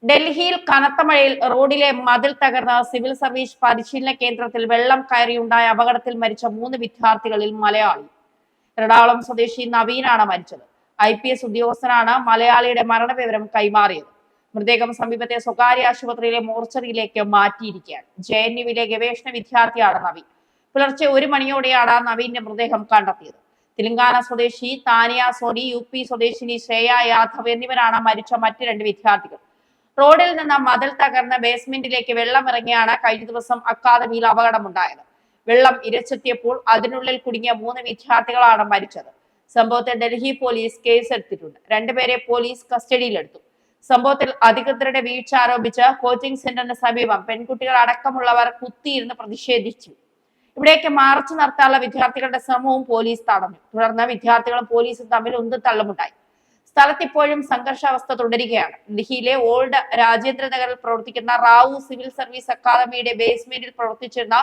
ഡൽഹിയിൽ കനത്ത മഴയിൽ റോഡിലെ മതിൽ തകർന്ന സിവിൽ സർവീസ് പരിശീലന കേന്ദ്രത്തിൽ വെള്ളം കയറിയുണ്ടായ അപകടത്തിൽ മരിച്ച 3 വിദ്യാർത്ഥികളിൽ മലയാളി. എറണാകുളം സ്വദേശി നവീനാണ് മരിച്ചത്. IPS ഉദ്യോഗസ്ഥനാണ് മലയാളിയുടെ മരണവിവരം കൈമാറിയത്. മൃതദേഹം സമീപത്തെ സ്വകാര്യ ആശുപത്രിയിലെ മോർച്ചറിയിലേക്ക് മാറ്റിയിരിക്കുകയാണ്. JNUവിലെ ഗവേഷണ വിദ്യാർത്ഥിയാണ് നവീൻ. പുലർച്ചെ 1 മണിയോടെയാണ് നവീന്റെ മൃതദേഹം കണ്ടെത്തിയത്. തെലങ്കാന സ്വദേശി താനിയ സോനി, UP സ്വദേശിനി ശ്രേയ യാദവ് എന്നിവരാണ് മരിച്ച മറ്റ് 2 വിദ്യാർത്ഥികൾ. റോഡിൽ നിന്ന് മതിൽ തകർന്ന ബേസ്മെന്റിലേക്ക് വെള്ളം ഇറങ്ങിയാണ് കഴിഞ്ഞ ദിവസം അക്കാദമിയിൽ അപകടമുണ്ടായത്. വെള്ളം ഇരച്ചെത്തിയപ്പോൾ അതിനുള്ളിൽ കുടുങ്ങിയ 3 വിദ്യാർത്ഥികളാണ് മരിച്ചത്. സംഭവത്തിൽ ഡൽഹി പോലീസ് കേസെടുത്തിട്ടുണ്ട്. 2 പേരെ പോലീസ് കസ്റ്റഡിയിലെടുത്തു. സംഭവത്തിൽ അധികൃതരുടെ വീഴ്ച ആരോപിച്ച് കോച്ചിംഗ് സെന്ററിന് സമീപം പെൺകുട്ടികൾ അടക്കമുള്ളവർ കുത്തിയിരുന്ന് പ്രതിഷേധിച്ചു. ഇവിടേക്ക് മാർച്ച് നടത്താനുള്ള വിദ്യാർത്ഥികളുടെ ശ്രമവും പോലീസ് തടഞ്ഞു. തുടർന്ന് വിദ്യാർത്ഥികളും പോലീസും തമ്മിൽ ഉന്തുതള്ളുമുണ്ടായി. സ്ഥലത്ത് ഇപ്പോഴും സംഘർഷാവസ്ഥ തുടരുകയാണ്. ഡൽഹിയിലെ ഓൾഡ് രാജേന്ദ്ര നഗറിൽ പ്രവർത്തിക്കുന്ന റാവു സിവിൽ സർവീസ് അക്കാദമിയുടെ ബേസ്മെന്റിൽ പ്രവർത്തിച്ചിരുന്ന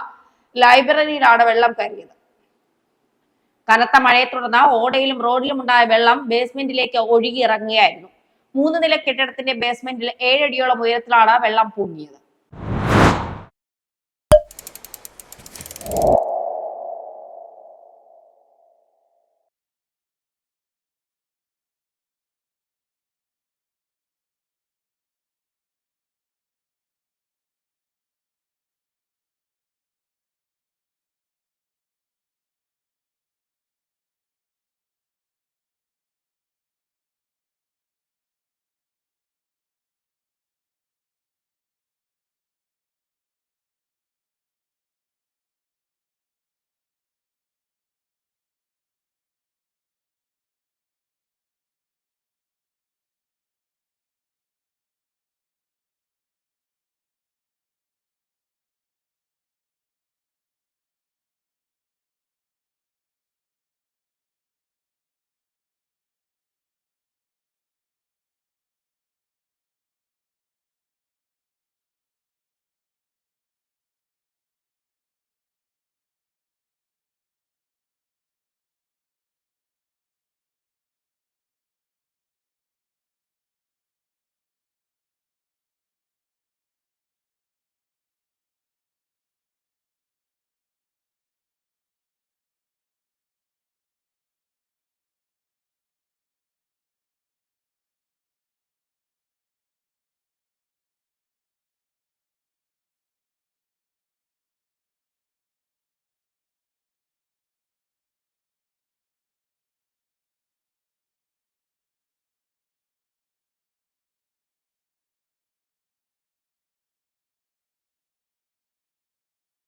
ലൈബ്രറിയിലാണ് വെള്ളം കയറിയത്. കനത്ത മഴയെ തുടർന്ന് ഓടയിലും റോഡിലും ഉണ്ടായ വെള്ളം ബേസ്മെന്റിലേക്ക് ഒഴുകിയിറങ്ങുകയായിരുന്നു. 3 നില കെട്ടിടത്തിന്റെ ബേസ്മെന്റിൽ 7 അടിയോളം ഉയരത്തിലാണ് വെള്ളം പൊങ്ങിയത്.